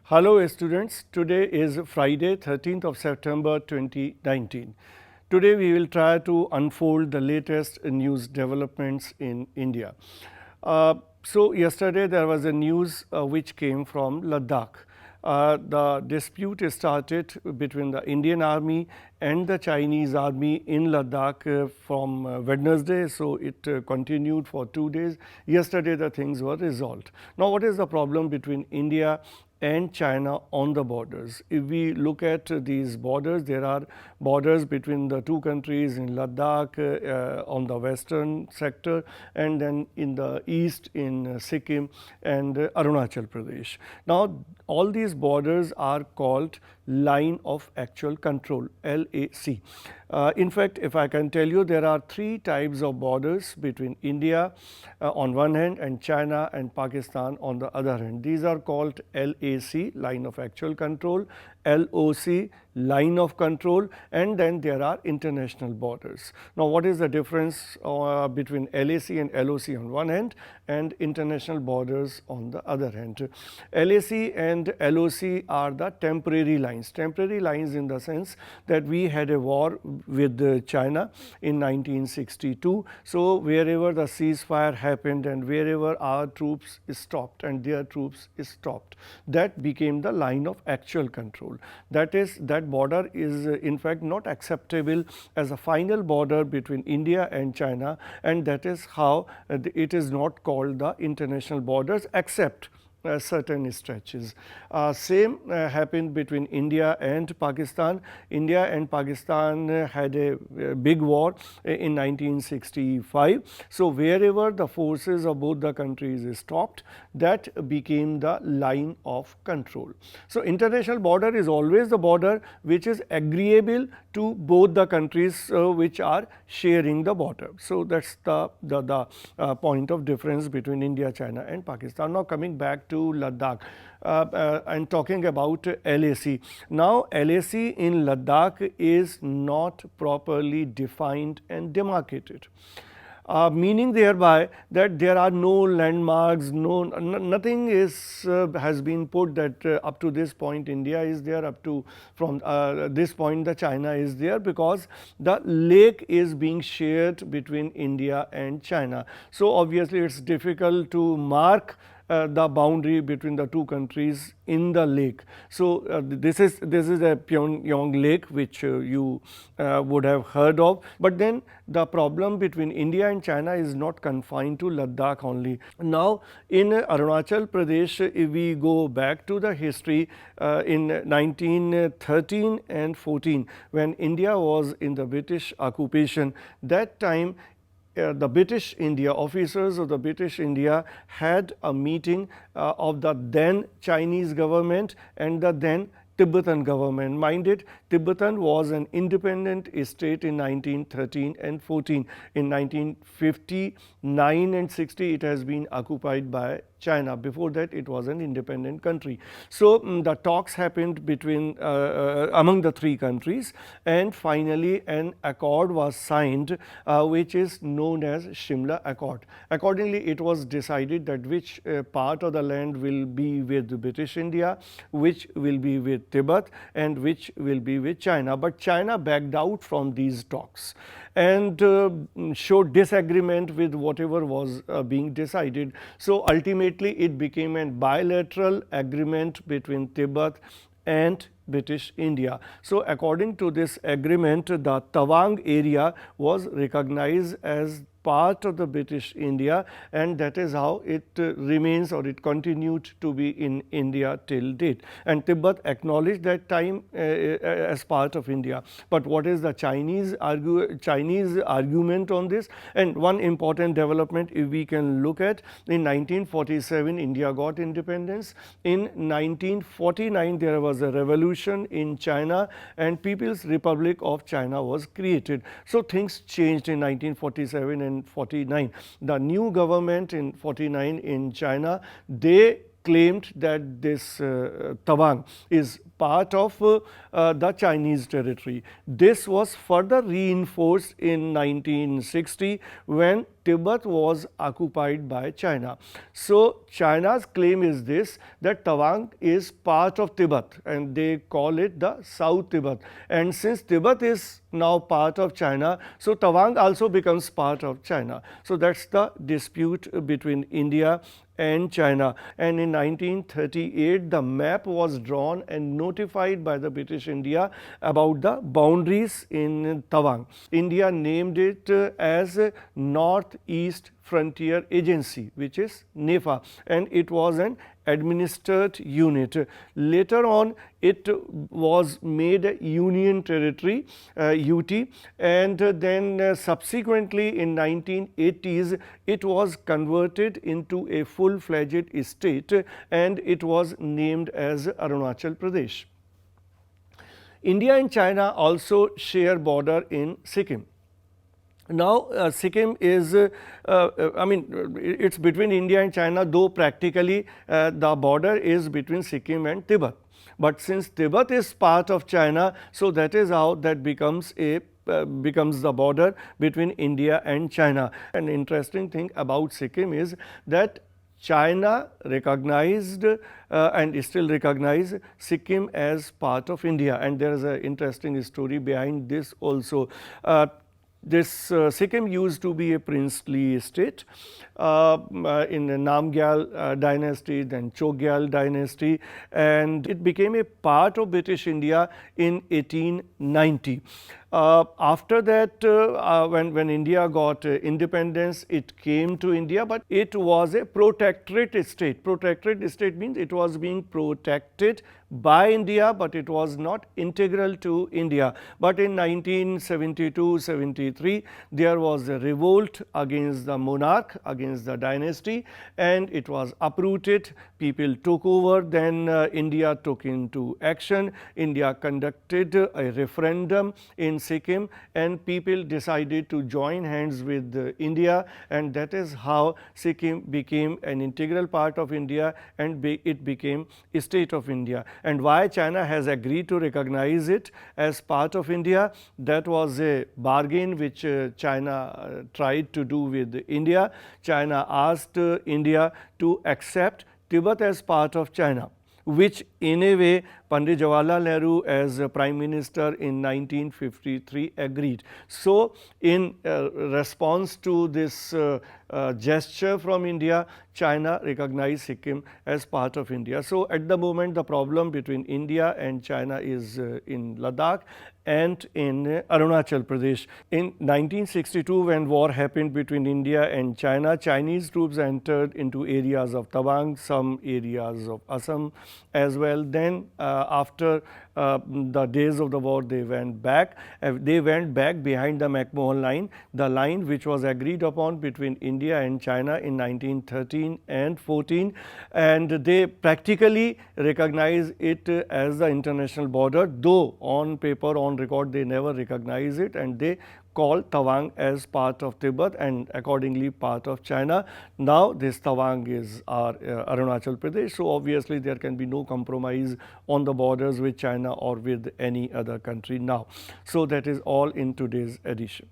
Hello students, today is Friday 13th of September 2019. Today we will try to unfold the latest news developments in India. So yesterday there was a news which came from Ladakh. The dispute started between the Indian Army and the Chinese Army in Ladakh from Wednesday, so it continued for 2 days. Yesterday the things were resolved. Now what is the problem between India and China on the borders? If we look at these borders, there are borders between the two countries in Ladakh on the western sector, and then in the east in Sikkim and Arunachal Pradesh. Now all these borders are called line of actual control, LAC. In fact, if I can tell you, there are 3 types of borders between India on one hand and China and Pakistan on the other hand. These are called LAC, line of actual control, LOC, line of control, and then there are international borders. Now what is the difference between LAC and LOC on one hand and international borders on the other hand? LAC and LOC are the temporary lines in the sense that we had a war with China in 1962. So wherever the ceasefire happened and wherever our troops stopped and their troops stopped, that became the line of actual control. That is, that border is in fact not acceptable as a final border between India and China, and that is how it is not called the international borders except certain stretches. Same happened between India and Pakistan. India and Pakistan had a big war in 1965. So wherever the forces of both the countries stopped, that became the line of control. So international border is always the border which is agreeable to both the countries which are sharing the border. So that's the point of difference between India, China and Pakistan. Now coming back to Ladakh and talking about LAC. Now LAC in Ladakh is not properly defined and demarcated. Meaning thereby that there are no landmarks, nothing is has been put that up to this point India is there, up to from this point the China is there, because the lake is being shared between India and China. So obviously it's difficult to mark the boundary between the two countries in the lake. So this is a Pyongyang lake which you would have heard of. But then the problem between India and China is not confined to Ladakh only. Now in Arunachal Pradesh, if we go back to the history in 1913 and 14, when India was in the British occupation, that time the British India, officers of the British India had a meeting of the then Chinese government and the then Tibetan government. Mind it, Tibetan was an independent state in 1913 and 14. In 1959 and 60, it has been occupied by China. Before that, it was an independent country. So the talks happened between among the 3 countries, and finally an accord was signed which is known as Shimla Accord. Accordingly, it was decided that which part of the land will be with British India, which will be with Tibet, and which will be with China. But China backed out from these talks and showed disagreement with whatever was being decided. So ultimately it became a bilateral agreement between Tibet and British India. So according to this agreement, the Tawang area was recognized as part of the British India, and that is how it remains, or it continued to be in India till date. And Tibet acknowledged that time as part of India. But what is the Chinese argument on this? And one important development, if we can look at, in 1947 India got independence. In 1949 there was a revolution in China and People's Republic of China was created. So things changed in 1947 and 49. The new government in 49 in China, they claimed that this Tawang is part of the Chinese territory. This was further reinforced in 1960 when Tibet was occupied by China. So, China's claim is this, that Tawang is part of Tibet and they call it the South Tibet, and since Tibet is now part of China, so Tawang also becomes part of China. So, that is the dispute between India and China, and in 1938 the map was drawn and notified by the British India about the boundaries in Tawang. India named it as Northeast Frontier Agency, which is NEFA, and it was an administered unit. Later on it was made a union territory, UT, and then subsequently in 1980s it was converted into a full-fledged state and it was named as Arunachal Pradesh. India and China also share border in Sikkim. Now, Sikkim is, I mean, it's between India and China, though practically the border is between Sikkim and Tibet. But since Tibet is part of China, so that is how that becomes a becomes the border between India and China. An interesting thing about Sikkim is that China recognized and still recognize Sikkim as part of India, and there is an interesting story behind this also. This Sikkim used to be a princely state in the Namgyal dynasty, then Chogyal dynasty, and it became a part of British India in 1890. After that, when India got independence, it came to India, but it was a protectorate state. Protectorate state means it was being protected by India, but it was not integral to India. But in 1972-73, there was a revolt against the monarch, against the dynasty, and it was uprooted. People took over, then India took into action. India conducted a referendum in Sikkim, and people decided to join hands with India, and that is how Sikkim became an integral part of India and it became a state of India. And why China has agreed to recognize it as part of India? That was a bargain which China tried to do with India. China asked India to accept Tibet as part of China, which in a way Pandit Jawaharlal Nehru as Prime Minister in 1953 agreed. So, in response to this gesture from India, China recognized Sikkim as part of India. So, at the moment the problem between India and China is in Ladakh and in Arunachal Pradesh. In 1962, when war happened between India and China, Chinese troops entered into areas of Tawang, some areas of Assam as well. Then after the days of the war, they went back. They went back behind the McMahon line, the line which was agreed upon between India and China in 1913 and 14, and they practically recognize it as the international border, though on paper, on record, they never recognize it, and they call Tawang as part of Tibet and accordingly part of China. Now, this Tawang is our Arunachal Pradesh, so obviously there can be no compromise on the borders with China or with any other country now. So, that is all in today's edition.